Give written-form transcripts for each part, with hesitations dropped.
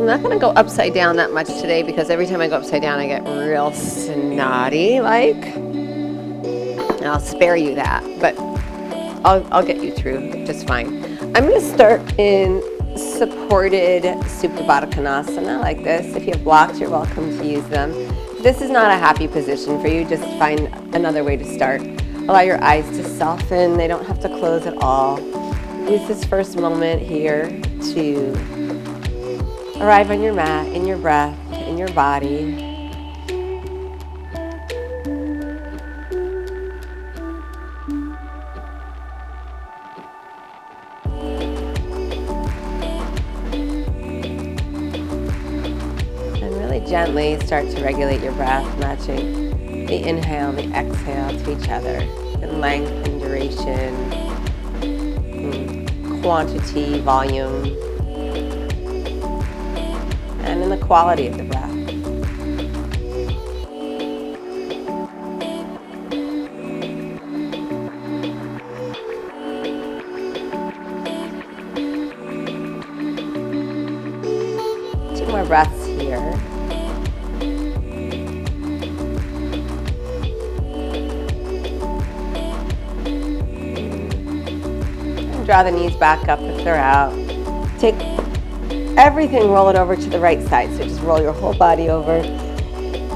I'm not going to go upside down that much today because every time I go upside down I get real snotty like. And I'll spare you that, but I'll get you through just fine. I'm going to start in supported Supta Baddha Konasana like this. If you have blocks, you're welcome to use them. If this is not a happy position for you, just find another way to start. Allow your eyes to soften. They don't have to close at all. Use this first moment here to arrive on your mat, in your breath, in your body. And really gently start to regulate your breath, matching the inhale and the exhale to each other in length and duration, quantity, volume, and in the quality of the breath. Two more breaths here. And draw the knees back up if they're out. Take everything, roll it over to the right side. So just roll your whole body over.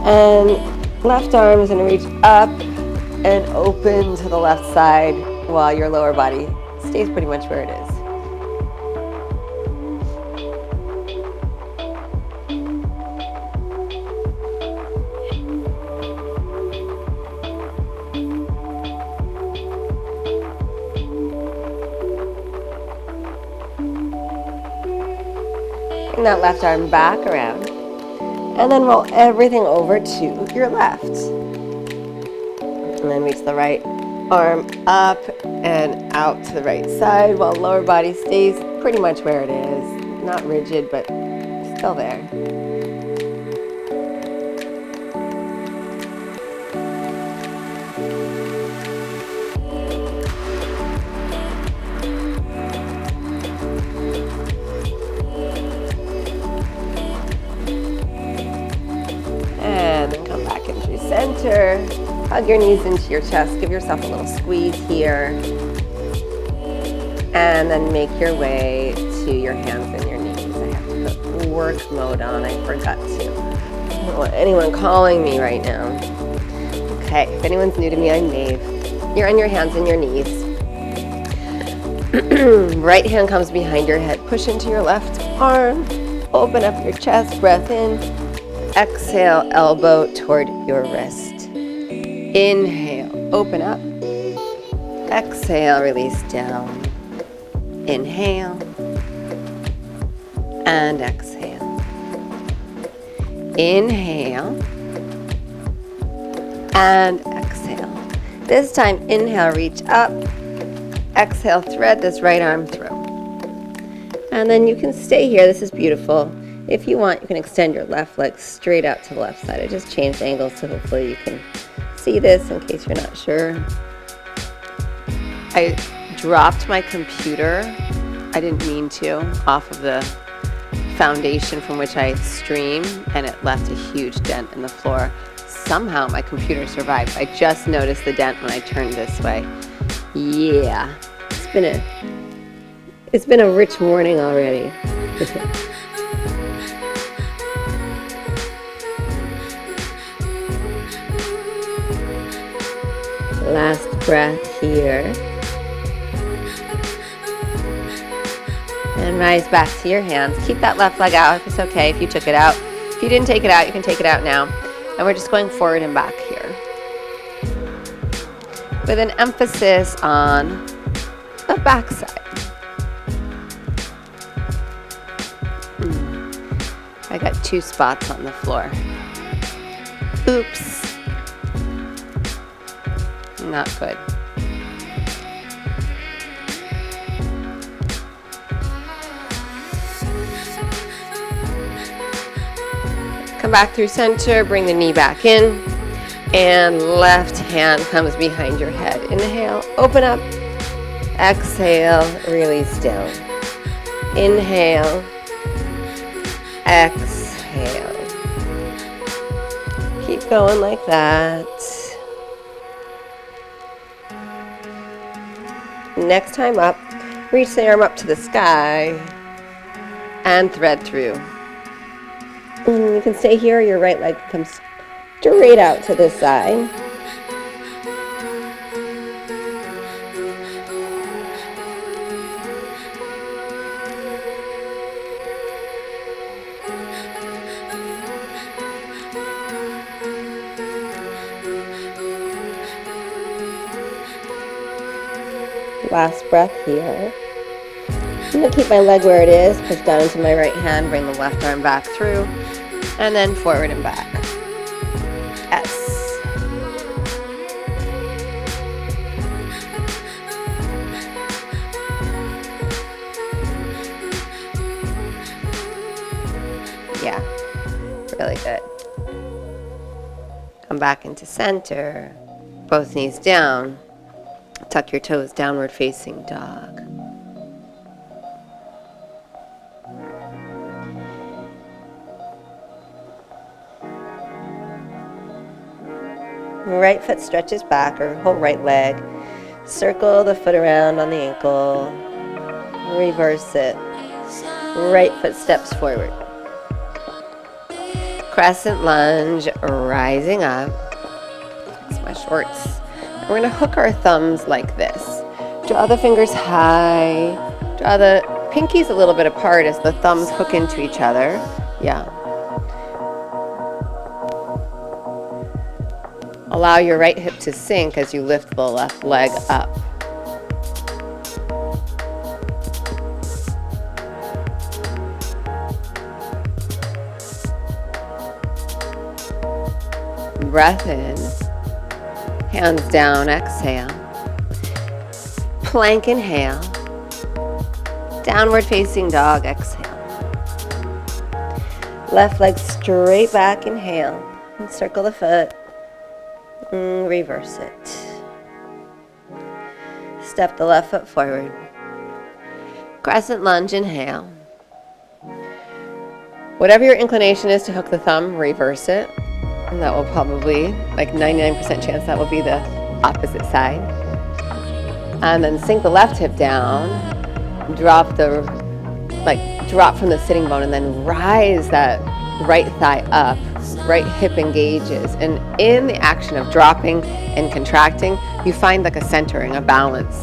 And left arm is going to reach up and open to the left side while your lower body stays pretty much where it is. Bring that left arm back around and then roll everything over to your left. And then reach the right arm up and out to the right side while lower body stays pretty much where it is. Not rigid, but still there. And then come back into center. Hug your knees into your chest. Give yourself a little squeeze here. And then make your way to your hands and your knees. I have to put work mode on. I forgot to. I don't want anyone calling me right now. Okay, if anyone's new to me, I'm Maeve. You're on your hands and your knees. Right hand comes behind your head. Push into your left arm. Open up your chest. Breath in. Exhale, elbow toward your wrist. Inhale, open up. Exhale, release down. Inhale and exhale. Inhale and exhale. This time, inhale, reach up. Exhale, thread this right arm through. And then you can stay here. This is beautiful. If you want, you can extend your left leg straight out to the left side. I just changed angles so hopefully you can see this in case you're not sure. I dropped my computer, I didn't mean to, off of the foundation from which I stream, and it left a huge dent in the floor. Somehow my computer survived. I just noticed the dent when I turned this way. Yeah, it's been a rich morning already. Last breath here. And rise back to your hands. Keep that left leg out if it's okay if you took it out. If you didn't take it out, you can take it out now. And we're just going forward and back here. With an emphasis on the back side. I got 2 spots on the floor. Oops. Not good. Come back through center, bring the knee back in, and left hand comes behind your head. Inhale, open up. Exhale, release down. Inhale. Exhale. Keep going like that. Next time up, reach the arm up to the sky and thread through. And you can stay here, your right leg comes straight out to this side. Last breath here. I'm going to keep my leg where it is, push down into my right hand, bring the left arm back through, and then forward and back. S. Yeah, really good. Come back into center, both knees down. Tuck your toes, downward facing dog. Right foot stretches back, or whole right leg. Circle the foot around on the ankle. Reverse it. Right foot steps forward. Crescent lunge, rising up. It's my shorts. We're going to hook our thumbs like this. Draw the fingers high. Draw the pinkies a little bit apart as the thumbs hook into each other. Yeah. Allow your right hip to sink as you lift the left leg up. Breath in. Hands down, exhale. Plank, inhale. Downward facing dog, exhale. Left leg straight back, inhale. And circle the foot. Reverse it. Step the left foot forward. Crescent lunge, inhale. Whatever your inclination is to hook the thumb, reverse it. And that will probably, like 99% chance that will be the opposite side. And then sink the left hip down, drop from the sitting bone, and then rise that right thigh up, right hip engages. And in the action of dropping and contracting, you find like a centering, a balance.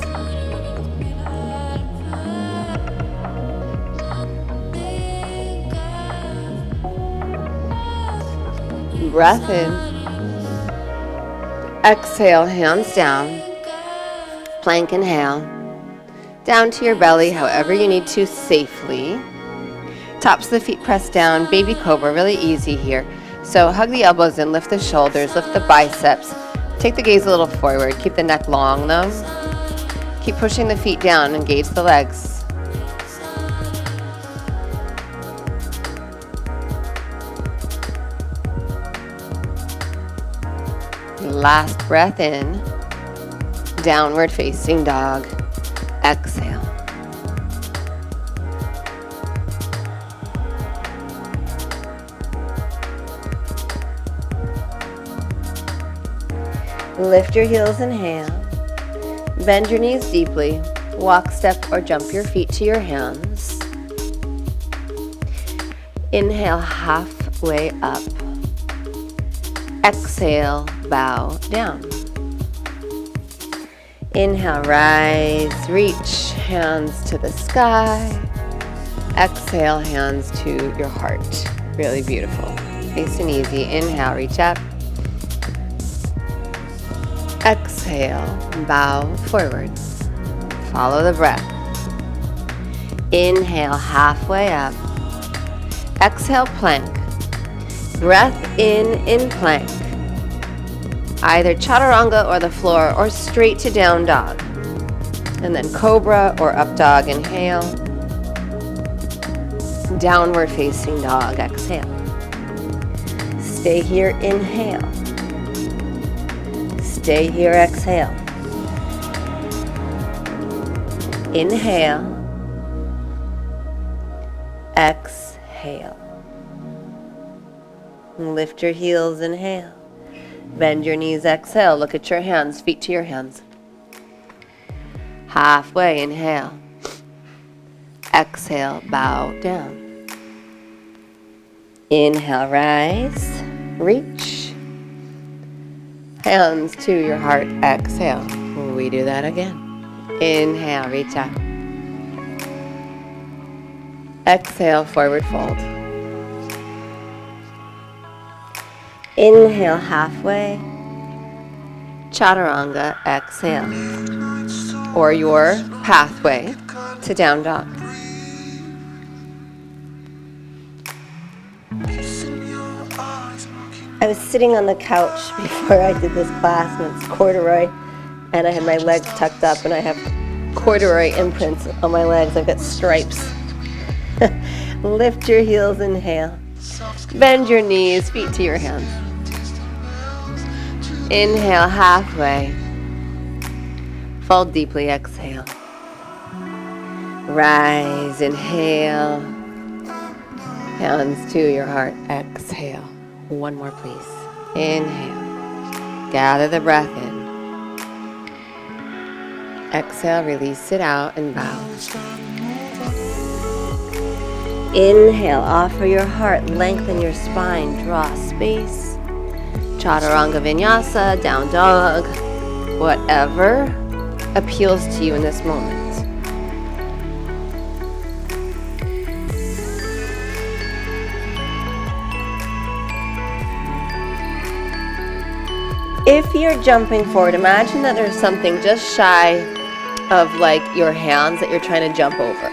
Breath in. Exhale, hands down. Plank, inhale. Down to your belly, however you need to safely. Tops of the feet pressed down. Baby cobra, really easy here. So hug the elbows in, lift the shoulders, lift the biceps. Take the gaze a little forward. Keep the neck long though. Keep pushing the feet down, engage the legs. Last breath in, downward facing dog, exhale. Lift your heels, inhale. Bend your knees deeply. Walk, step, or jump your feet to your hands. Inhale, halfway up. Exhale, bow down. Inhale, rise, reach, hands to the sky. Exhale, hands to your heart. Really beautiful. Nice and easy. Inhale, reach up. Exhale, bow forward. Follow the breath. Inhale, halfway up. Exhale, plank. Breath in plank. Either chaturanga or the floor, or straight to down dog. And then cobra or up dog, inhale. Downward facing dog, exhale. Stay here, inhale. Stay here, exhale. Inhale. Exhale. Lift your heels, inhale. Bend your knees, exhale. Look at your hands, feet to your hands. Halfway, inhale. Exhale, bow down. Inhale, rise, reach. Hands to your heart, exhale. We do that again. Inhale, reach up. Exhale, forward fold. Inhale, halfway. Chaturanga, exhale. Or your pathway to down dog. I was sitting on the couch before I did this class, and it's corduroy, and I had my legs tucked up, and I have corduroy imprints on my legs. I've got stripes. Lift your heels, inhale. Bend your knees, feet to your hands. Inhale, halfway. Fold deeply, exhale. Rise, inhale. Hands to your heart, exhale. One more, please. Inhale. Gather the breath in. Exhale, release it out and bow. Inhale, offer your heart, lengthen your spine, draw space. Chaturanga Vinyasa, down dog, whatever appeals to you in this moment. If you're jumping forward, imagine that there's something just shy of like your hands that you're trying to jump over.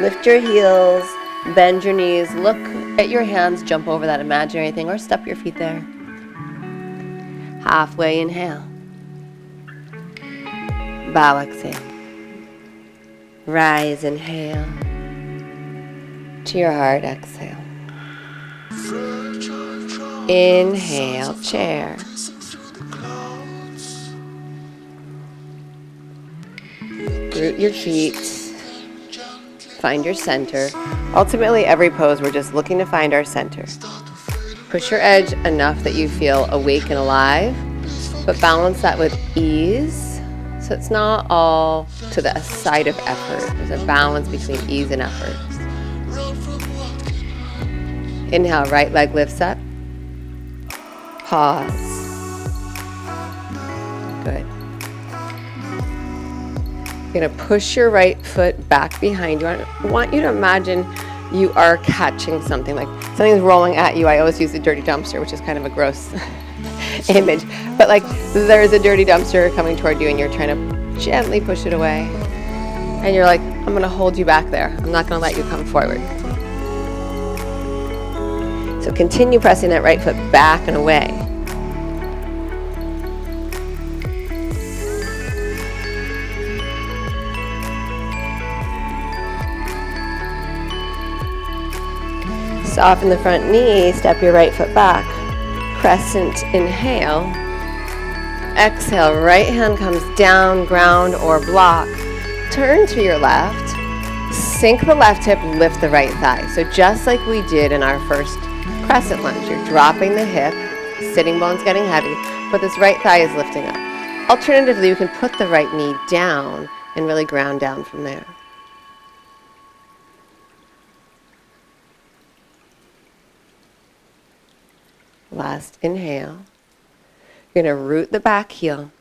Lift your heels, bend your knees, look at your hands, jump over that imaginary thing, or step your feet there. Halfway, inhale. Bow, exhale. Rise, inhale. To your heart, exhale. Inhale, chair. Root your feet. Find your center. Ultimately, every pose, we're just looking to find our center. Push your edge enough that you feel awake and alive, but balance that with ease, so it's not all to the side of effort. There's a balance between ease and effort. Inhale, right leg lifts up. Pause. Good. You're going to push your right foot back behind you. I want you to imagine you are catching something, like something's rolling at you. I always use a dirty dumpster, which is kind of a gross image. But like there's a dirty dumpster coming toward you and you're trying to gently push it away. And you're like, I'm going to hold you back there. I'm not going to let you come forward. So continue pressing that right foot back and away. Soften the front knee, step your right foot back. Crescent, inhale. Exhale, right hand comes down, ground or block. Turn to your left. Sink the left hip, lift the right thigh. So just like we did in our first crescent lunge, you're dropping the hip, sitting bone's getting heavy, but this right thigh is lifting up. Alternatively, you can put the right knee down and really ground down from there. Last inhale. You're going to root the back heel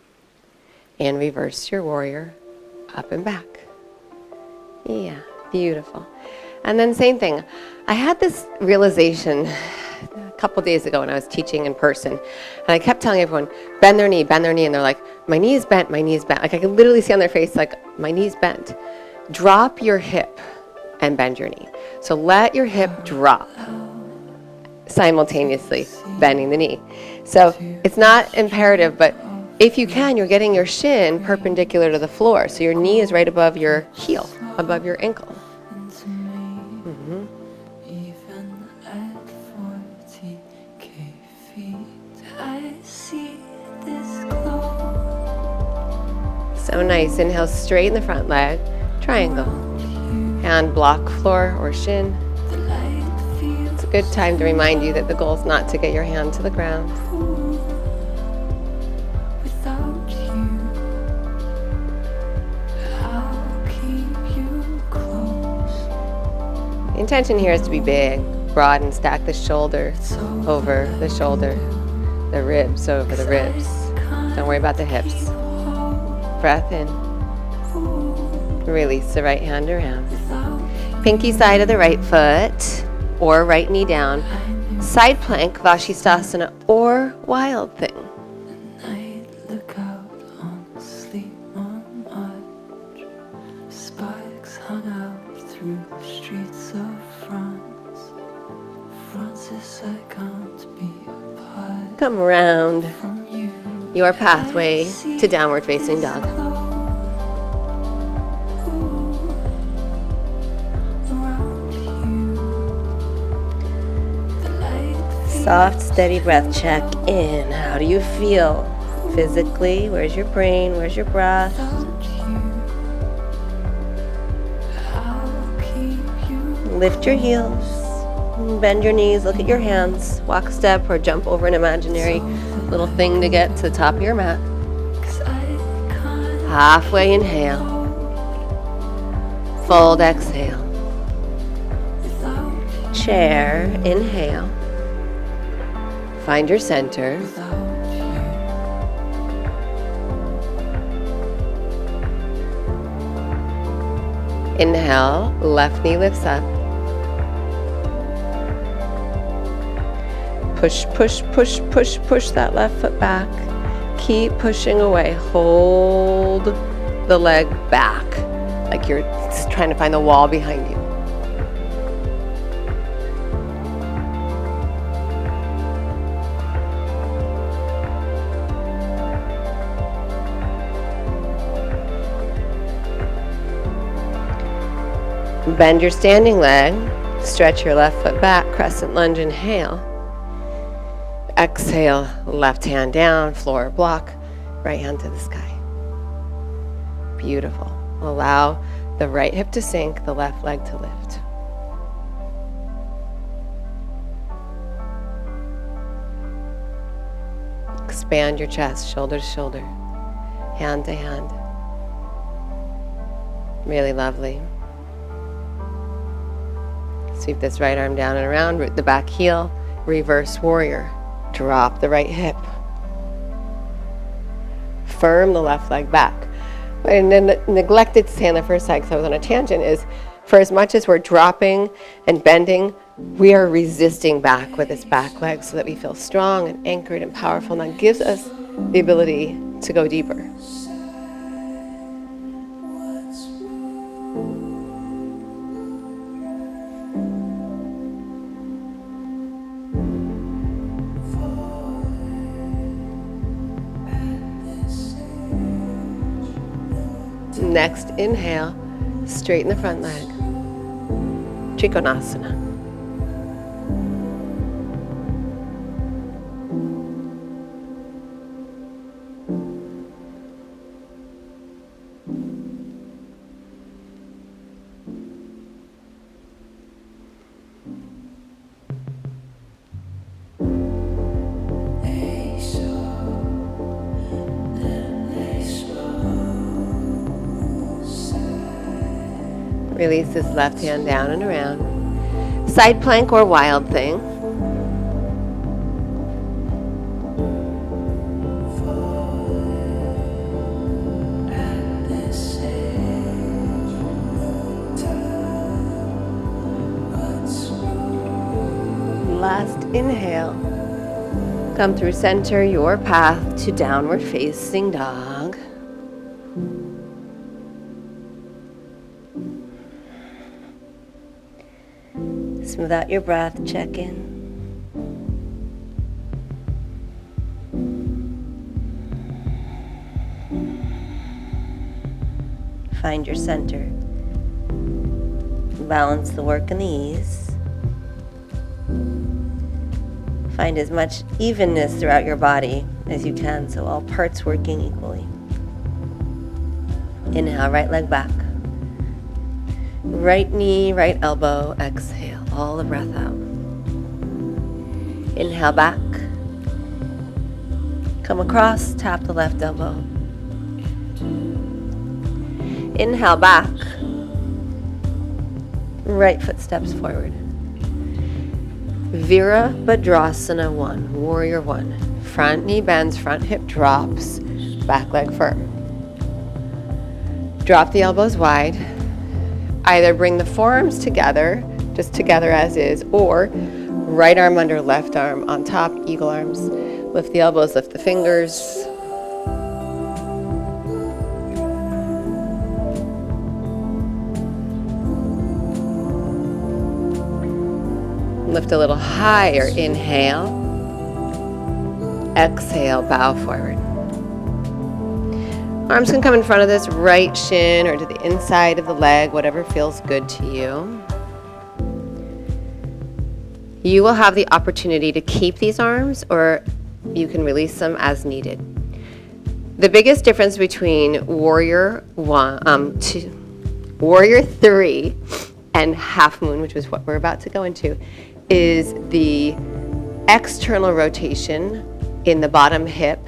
and reverse your warrior up and back. Yeah, beautiful. And then same thing. I had this realization a couple days ago when I was teaching in person, and I kept telling everyone, bend their knee, and they're like, my knee's bent, my knee's bent. Like I could literally see on their face, like, my knee's bent. Drop your hip and bend your knee. So let your hip drop, simultaneously bending the knee. So it's not imperative, but if you can, you're getting your shin perpendicular to the floor. So your knee is right above your heel, above your ankle. So nice. Inhale, straighten the front leg, triangle. Hand block floor or shin. a good time to remind you that the goal is not to get your hand to the ground. Without you, I'll keep you close. The intention here is to be big, broad, and stack the shoulder over the shoulder, the ribs over the ribs. Don't worry about the hips. Breath in. Release the right hand around. Pinky side of the right foot or right knee down. Side plank, Vashisthasana, or wild thing. Night look out on sleep on much. Spikes hung out through the streets of France. Francis, I can't be apart Come around from you. your pathway to downward facing dog. Soft, steady breath. Check in. How do you feel physically? Where's your brain? Where's your breath? Lift your heels. Bend your knees. Look at your hands. Walk a step or jump over an imaginary little thing to get to the top of your mat. Halfway inhale. Fold, exhale. Chair, inhale. Find your center. Inhale, left knee lifts up. Push, push, push, push, push that left foot back. Keep pushing away. Hold the leg back, like you're trying to find the wall behind you. Bend your standing leg, stretch your left foot back, crescent lunge, inhale. Exhale, left hand down, floor block, right hand to the sky. Beautiful. Allow the right hip to sink, the left leg to lift. Expand your chest, shoulder to shoulder, hand to hand. Really lovely. Sweep this right arm down and around, root the back heel, reverse warrior. Drop the right hip. Firm the left leg back. And then neglected to say on the first side, because I was on a tangent, is for as much as we're dropping and bending, we are resisting back with this back leg so that we feel strong and anchored and powerful. And that gives us the ability to go deeper. Next, inhale, straighten the front leg. Trikonasana. Release this left hand down and around. Side plank or wild thing. Last inhale. Come through center your path to downward facing dog. Smooth out your breath, check in. Find your center. Balance the work and the ease. Find as much evenness throughout your body as you can, so all parts working equally. Inhale, right leg back. Right knee, right elbow, exhale, all the breath out. Inhale back. Come across, tap the left elbow. Inhale back. Right foot steps forward. Virabhadrasana 1, warrior 1. Front knee bends, front hip drops, back leg firm. Drop the elbows wide. Either bring the forearms together, just together as is, or right arm under left arm on top, eagle arms. Lift the elbows, lift the fingers. Lift a little higher, inhale. Exhale, bow forward. Arms can come in front of this right shin or to the inside of the leg, whatever feels good to you. You will have the opportunity to keep these arms, or you can release them as needed. The biggest difference between Warrior 3 and Half Moon, which is what we're about to go into, is the external rotation in the bottom hip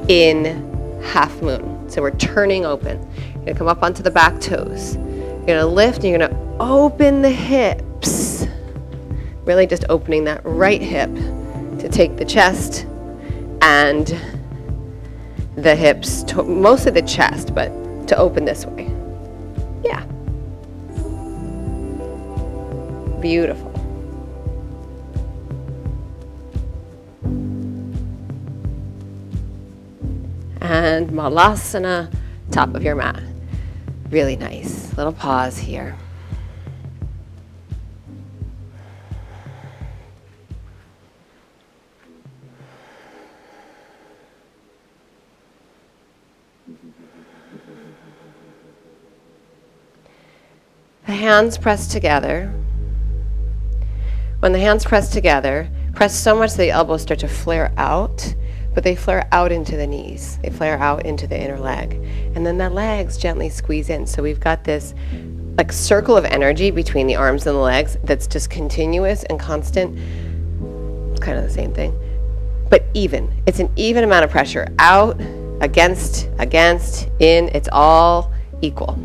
in Half Moon. So we're turning open. You're gonna come up onto the back toes. You're gonna lift and you're gonna open the hips. Really just opening that right hip to take the chest and the hips, mostly the chest, but to open this way. Yeah. Beautiful. And Malasana, top of your mat. Really nice. Little pause here. The hands press together. When the hands press together, press so much that the elbows start to flare out, but they flare out into the knees. They flare out into the inner leg. And then the legs gently squeeze in. So we've got this like circle of energy between the arms and the legs that's just continuous and constant. It's kind of the same thing, but even. It's an even amount of pressure. Out, against, in. It's all equal.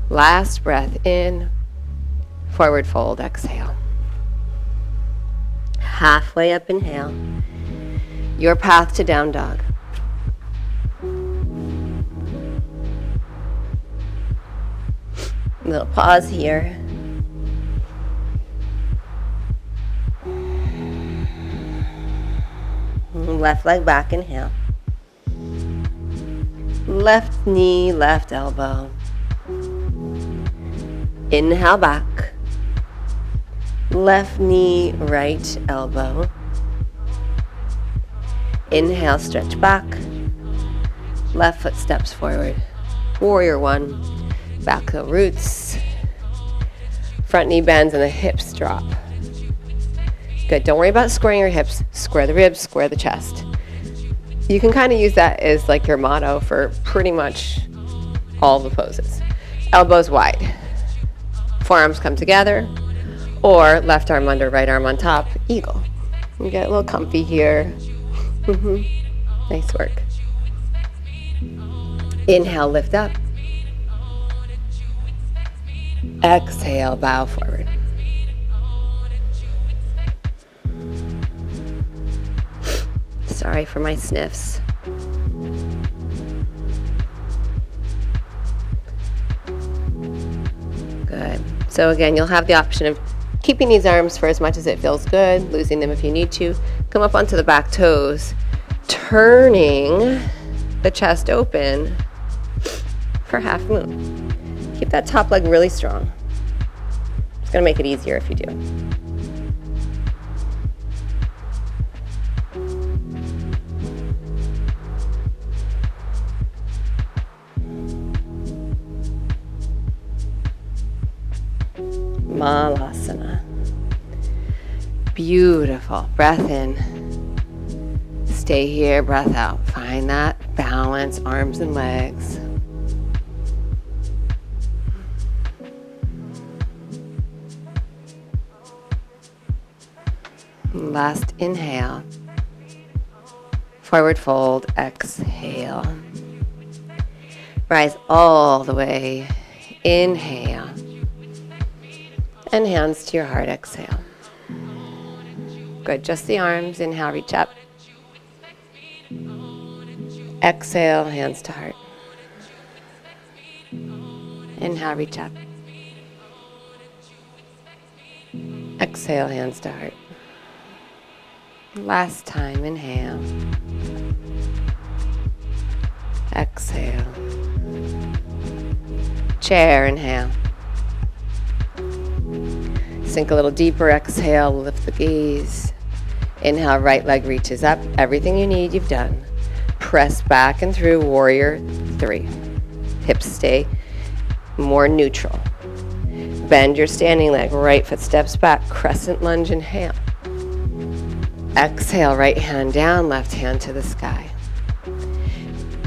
Last breath in, forward fold, exhale. Halfway up, inhale. Your path to down dog. Little pause here. Left leg back, inhale. Left knee, left elbow. Inhale back. Left knee, right elbow. Inhale, stretch back. Left foot steps forward. Warrior 1. Back heel roots. Front knee bends and the hips drop. Good. Don't worry about squaring your hips. Square the ribs, square the chest. You can kind of use that as like your motto for pretty much all the poses. Elbows wide. Forearms come together, or left arm under, right arm on top, eagle. You get a little comfy here. Nice work. Inhale, lift up. Exhale, bow forward. Sorry for my sniffs. Good. So again, you'll have the option of keeping these arms for as much as it feels good, losing them if you need to. Come up onto the back toes, turning the chest open for half moon. Keep that top leg really strong. It's going to make it easier if you do. Malasana. Beautiful. Breath in. Stay here, breath out. Find that balance, arms and legs. Last inhale. Forward fold, exhale. Rise all the way. Inhale. And hands to your heart, exhale. Good, just the arms. Inhale, reach up. Exhale, hands to heart. Inhale, reach up. Exhale, hands to heart. Last time, inhale. Exhale. Chair, inhale. Sink a little deeper, exhale, lift the gaze. Inhale, right leg reaches up. Everything you need, you've done. Press back and through, warrior 3. Hips stay more neutral. Bend your standing leg, right foot steps back, crescent lunge, inhale. Exhale, right hand down, left hand to the sky.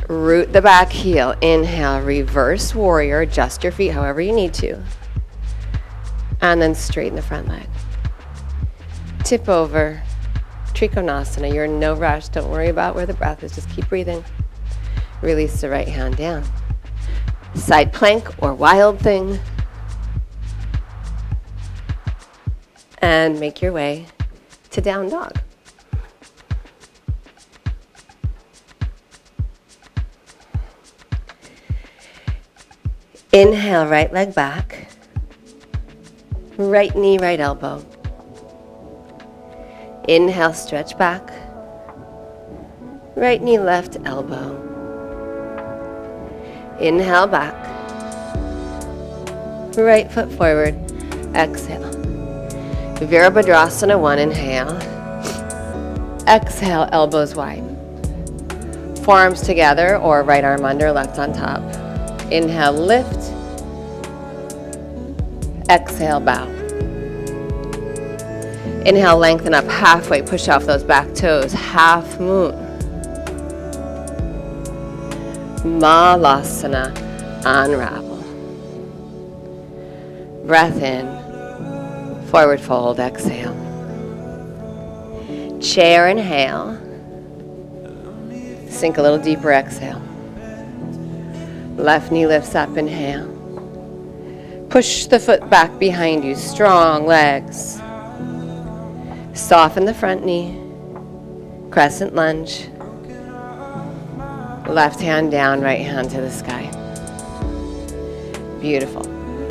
Root the back heel, inhale, reverse warrior, adjust your feet however you need to. And then straighten the front leg. Tip over, Trikonasana, you're in no rush, don't worry about where the breath is, just keep breathing. Release the right hand down. Side plank or wild thing. And make your way to down dog. Inhale, right leg back. Right knee, right elbow. Inhale, stretch back. Right knee, left elbow. Inhale, back. Right foot forward. Exhale. Virabhadrasana 1, inhale. Exhale, elbows wide. Forearms together or right arm under, left on top. Inhale, lift. Exhale, bow. Inhale, lengthen up halfway, push off those back toes, half moon. Malasana, unravel. Breath in, forward fold, exhale. Chair, inhale. Sink a little deeper, exhale. Left knee lifts up, inhale. Push the foot back behind you, strong legs. Soften the front knee, crescent lunge. Left hand down, right hand to the sky. Beautiful.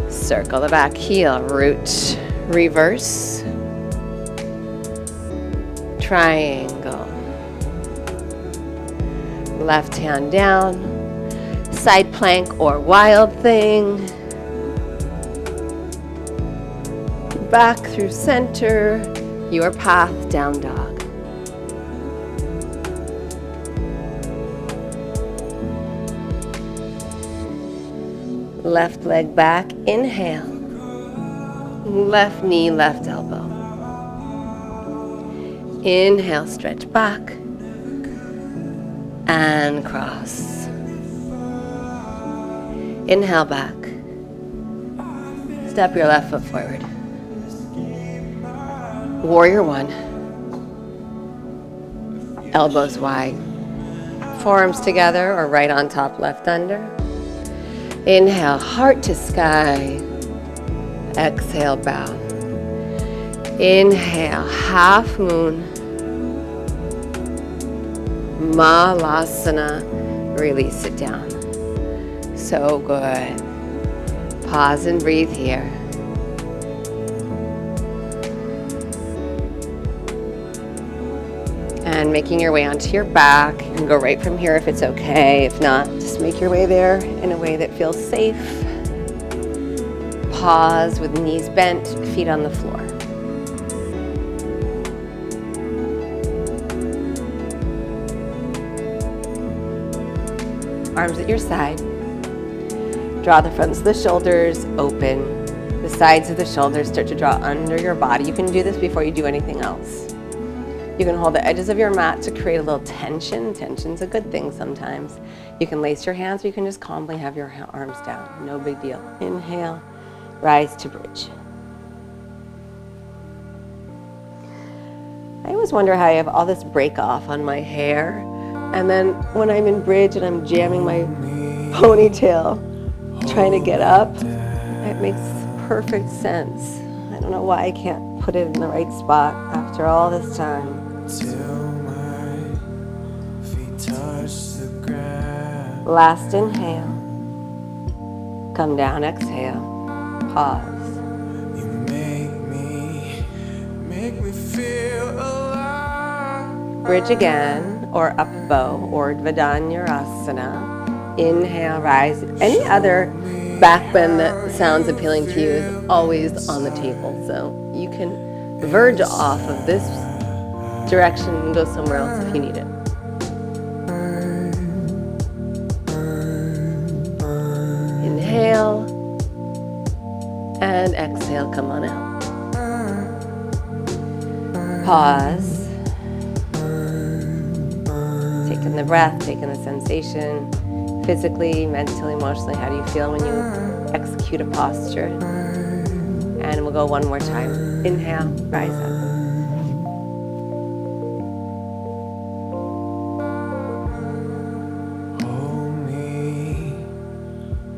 Circle the back heel, root, reverse. Triangle. Left hand down, side plank or wild thing. Back through center, your path, down dog. Left leg back, inhale. Left knee, left elbow. Inhale, stretch back. And cross. Inhale back. Step your left foot forward. Warrior 1. Elbows wide. Forearms together or right on top, left under. Inhale, heart to sky. Exhale, bow. Inhale, half moon. Malasana. Release it down. So good. Pause and breathe here. And making your way onto your back. You can go right from here if it's okay. If not, just make your way there in a way that feels safe. Pause with knees bent, feet on the floor. Arms at your side. Draw the fronts of the shoulders open. The sides of the shoulders start to draw under your body. You can do this before you do anything else. You can hold the edges of your mat to create a little tension. Tension's a good thing sometimes. You can lace your hands or you can just calmly have your arms down. No big deal. Inhale, rise to bridge. I always wonder how I have all this break off on my hair, and then when I'm in bridge and I'm jamming my ponytail, trying to get up, it makes perfect sense. I don't know why I can't put it in the right spot after all this time. Last inhale. Come down, exhale. Pause. Bridge again, or up bow, or Dvadanyarasana. Inhale, rise. Any other back bend that sounds appealing to you is always on the table. So you can verge off of this direction and go somewhere else if you need it. Inhale and exhale, come on out. Pause. Taking the breath, taking the sensation. Physically, mentally, emotionally, how do you feel when you execute a posture? And we'll go one more time. Inhale, rise up.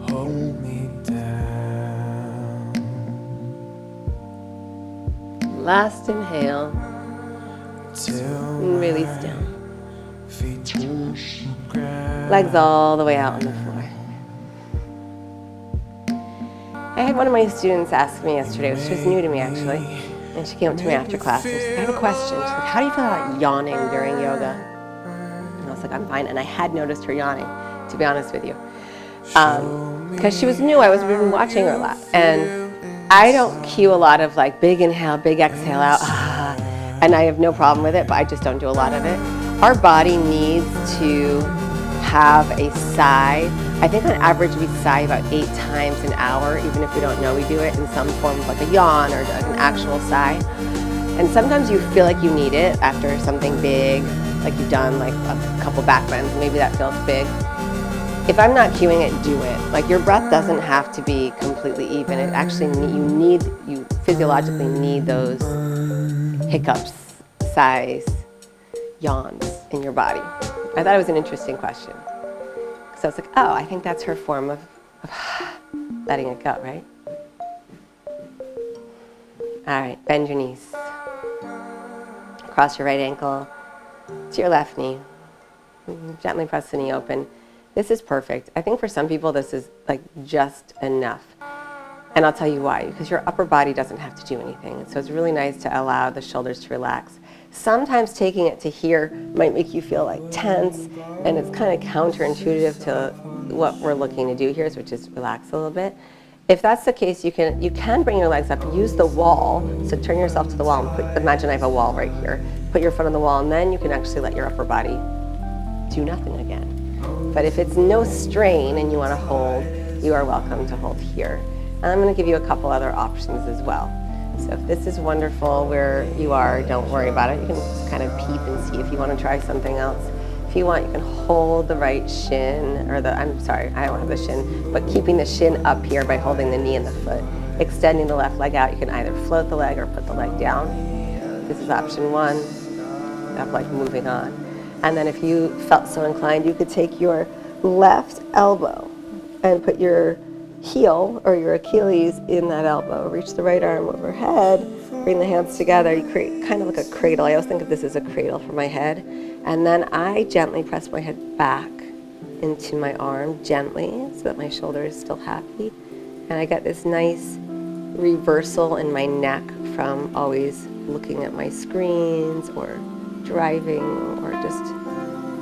Hold me down. Last inhale. And release down. Legs all the way out on the floor. I had one of my students ask me yesterday, which was new to me actually, and she came up to me after class and she said, I have a question. She's like, how do you feel about yawning during yoga? And I was like, I'm fine. And I had noticed her yawning, to be honest with you. Because she was new, I was been watching her a lot. And I don't cue a lot of like big inhale, big exhale out, and I have no problem with it, but I just don't do a lot of it. Our body needs to have a sigh. I think on average we sigh about 8 times an hour, even if we don't know we do it in some form of like a yawn or like an actual sigh. And sometimes you feel like you need it after something big, like you've done like a couple back bends, maybe that feels big. If I'm not cueing it, do it. Like your breath doesn't have to be completely even. It actually, you physiologically need those hiccups, sighs, yawns in your body. I thought it was an interesting question. So I was like, oh, I think that's her form of letting it go, right? All right, bend your knees. Cross your right ankle to your left knee. Gently press the knee open. This is perfect. I think for some people this is like just enough. And I'll tell you why, because your upper body doesn't have to do anything. So it's really nice to allow the shoulders to relax. Sometimes taking it to here might make you feel like tense, and it's kind of counterintuitive to what we're looking to do here, which is relax a little bit. If that's the case, you can bring your legs up, use the wall, so turn yourself to the wall and imagine I have a wall right here. Put your foot on the wall, and then you can actually let your upper body do nothing again. But if it's no strain and you want to hold, you are welcome to hold here. And I'm going to give you a couple other options as well. So if this is wonderful where you are, don't worry about it. You can just kind of peep and see if you want to try something else. If you want, you can hold the right shin, or I'm sorry, I don't have the shin, but keeping the shin up here by holding the knee and the foot. Extending the left leg out, you can either float the leg or put the leg down. This is option 1 of like moving on. And then if you felt so inclined, you could take your left elbow and put your heel or your Achilles in that elbow. Reach the right arm overhead, bring the hands together. You create kind of like a cradle. I always think of this as a cradle for my head. And then I gently press my head back into my arm, gently, so that my shoulder is still happy. And I get this nice reversal in my neck from always looking at my screens or driving, or just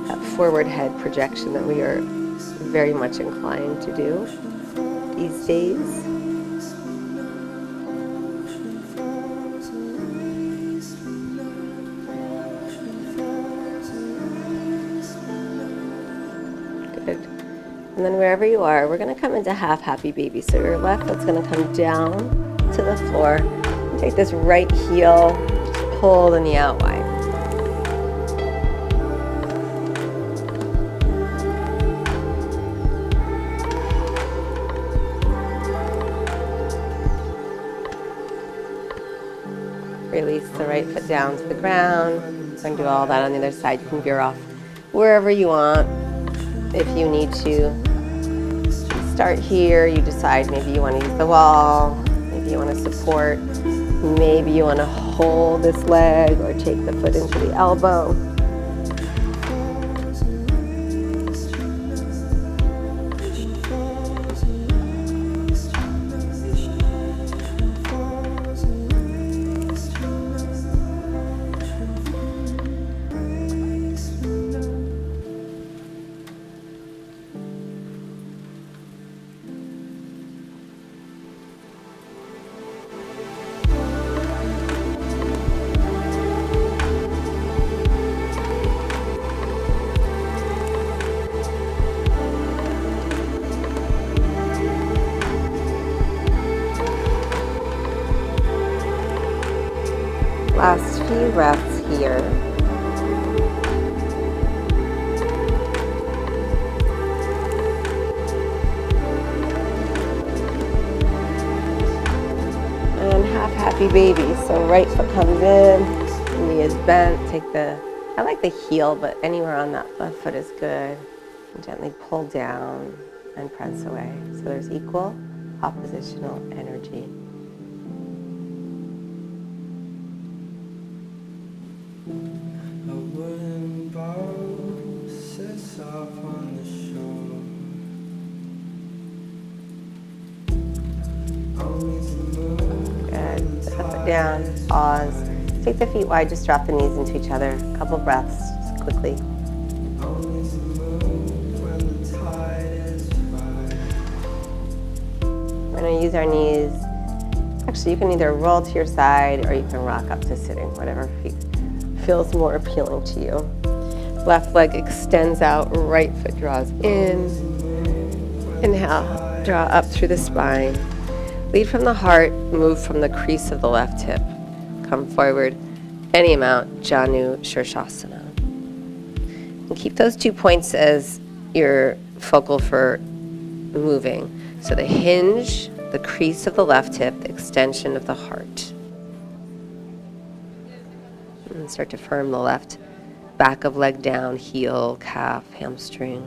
that forward head projection that we are very much inclined to do these days. Good. And then wherever you are, we're going to come into half happy baby. So your left foot's going to come down to the floor. Take this right heel, just pull the knee out wide. Release the right foot down to the ground. We're going to do all that on the other side. You can veer off wherever you want if you need to. Start here. You decide maybe you want to use the wall, maybe you want to support, maybe you want to hold this leg or take the foot into the elbow. Last few breaths here. And half happy baby. So right foot comes in, knee is bent. Take I like the heel, but anywhere on that left foot is good. And gently pull down and press away. So there's equal oppositional energy. Good. Set the foot down. Pause. Take the feet wide. Just drop the knees into each other. A couple breaths, just quickly. We're going to use our knees. Actually, you can either roll to your side or you can rock up to sitting, whatever feels more appealing to you. Left leg extends out, right foot draws in. Inhale, draw up through the spine. Lead from the heart, move from the crease of the left hip. Come forward any amount, Janu Shirshasana. And keep those 2 points as your focal for moving. So the hinge, the crease of the left hip, the extension of the heart. And start to firm the left back of leg down, heel, calf, hamstring.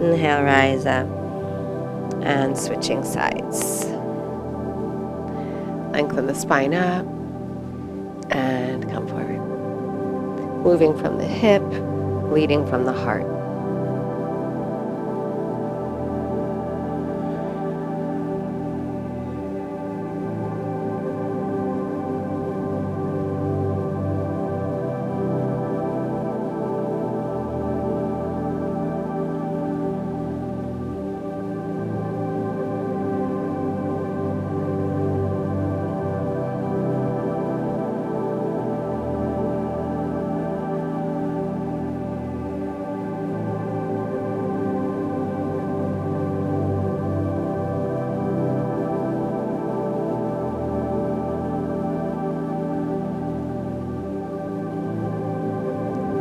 Inhale, rise up, and switching sides. Lengthen the spine up, and come forward. Moving from the hip, leading from the heart.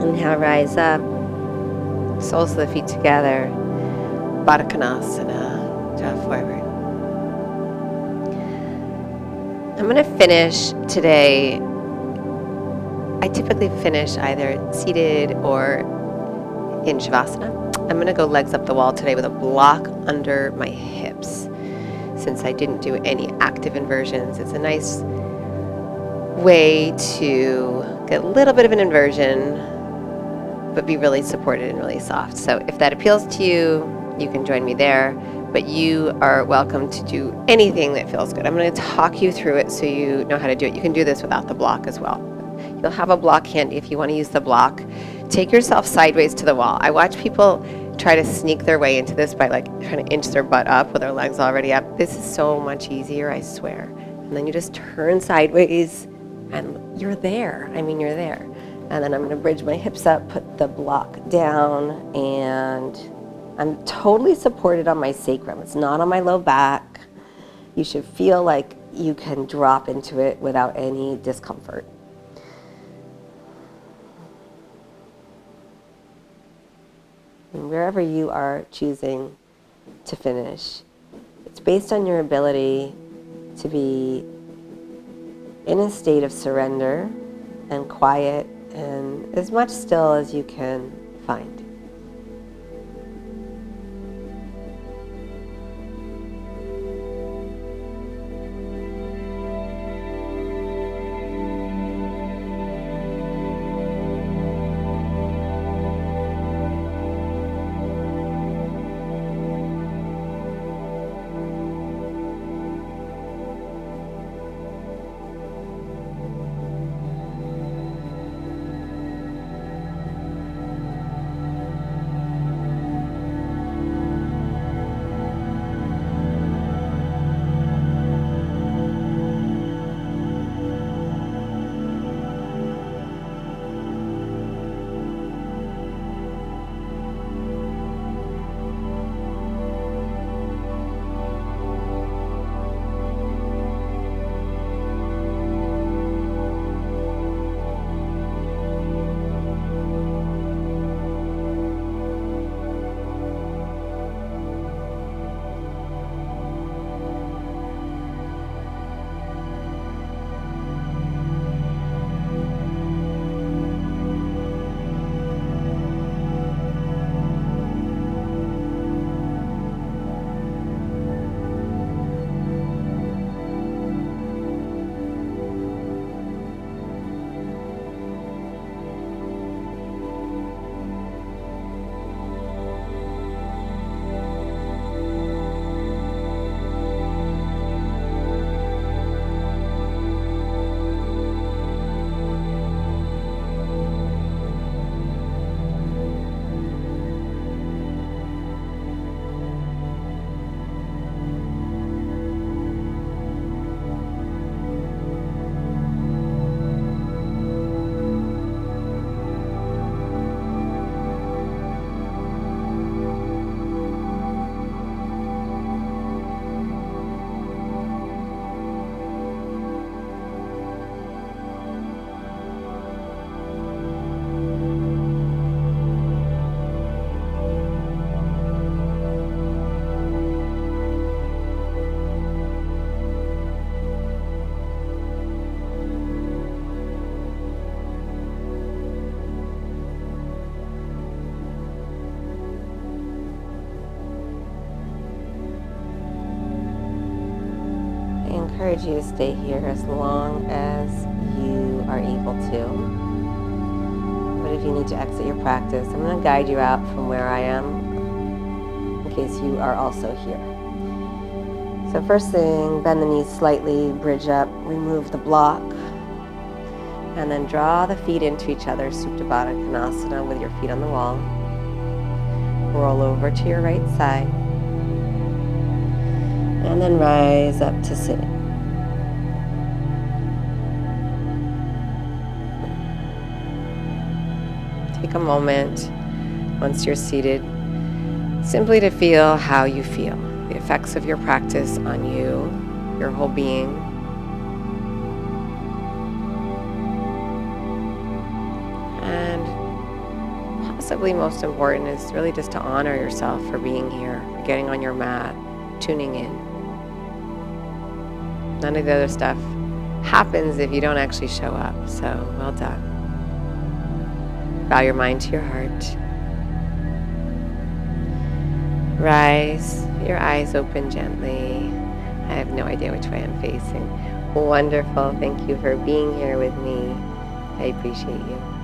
Inhale, rise up, soles of the feet together, Baddha Konasana, draw forward. I'm going to finish today. I typically finish either seated or in Shavasana. I'm going to go legs up the wall today with a block under my hips. Since I didn't do any active inversions, it's a nice way to get a little bit of an inversion but be really supported and really soft. So if that appeals to you, you can join me there, but you are welcome to do anything that feels good. I'm going to talk you through it so you know how to do it. You can do this without the block as well. You'll have a block handy if you want to use the block. Take yourself sideways to the wall. I watch people try to sneak their way into this by like trying to inch their butt up with their legs already up. This is so much easier, I swear. And then you just turn sideways and you're there. I mean, you're there. And then I'm going to bridge my hips up, put the block down, and I'm totally supported on my sacrum. It's not on my low back. You should feel like you can drop into it without any discomfort. And wherever you are choosing to finish, it's based on your ability to be in a state of surrender and quiet and as much still as you can find. I encourage you to stay here as long as you are able to. But if you need to exit your practice, I'm going to guide you out from where I am in case you are also here. So first thing, bend the knees slightly, bridge up, remove the block, and then draw the feet into each other, Supta Baddha Konasana with your feet on the wall. Roll over to your right side. And then rise up to sitting. Take a moment, once you're seated, simply to feel how you feel, the effects of your practice on you, your whole being. And possibly most important is really just to honor yourself for being here, for getting on your mat, tuning in. None of the other stuff happens if you don't actually show up, so well done. Bow your mind to your heart. Rise, your eyes open gently. I have no idea which way I'm facing. Wonderful, thank you for being here with me. I appreciate you.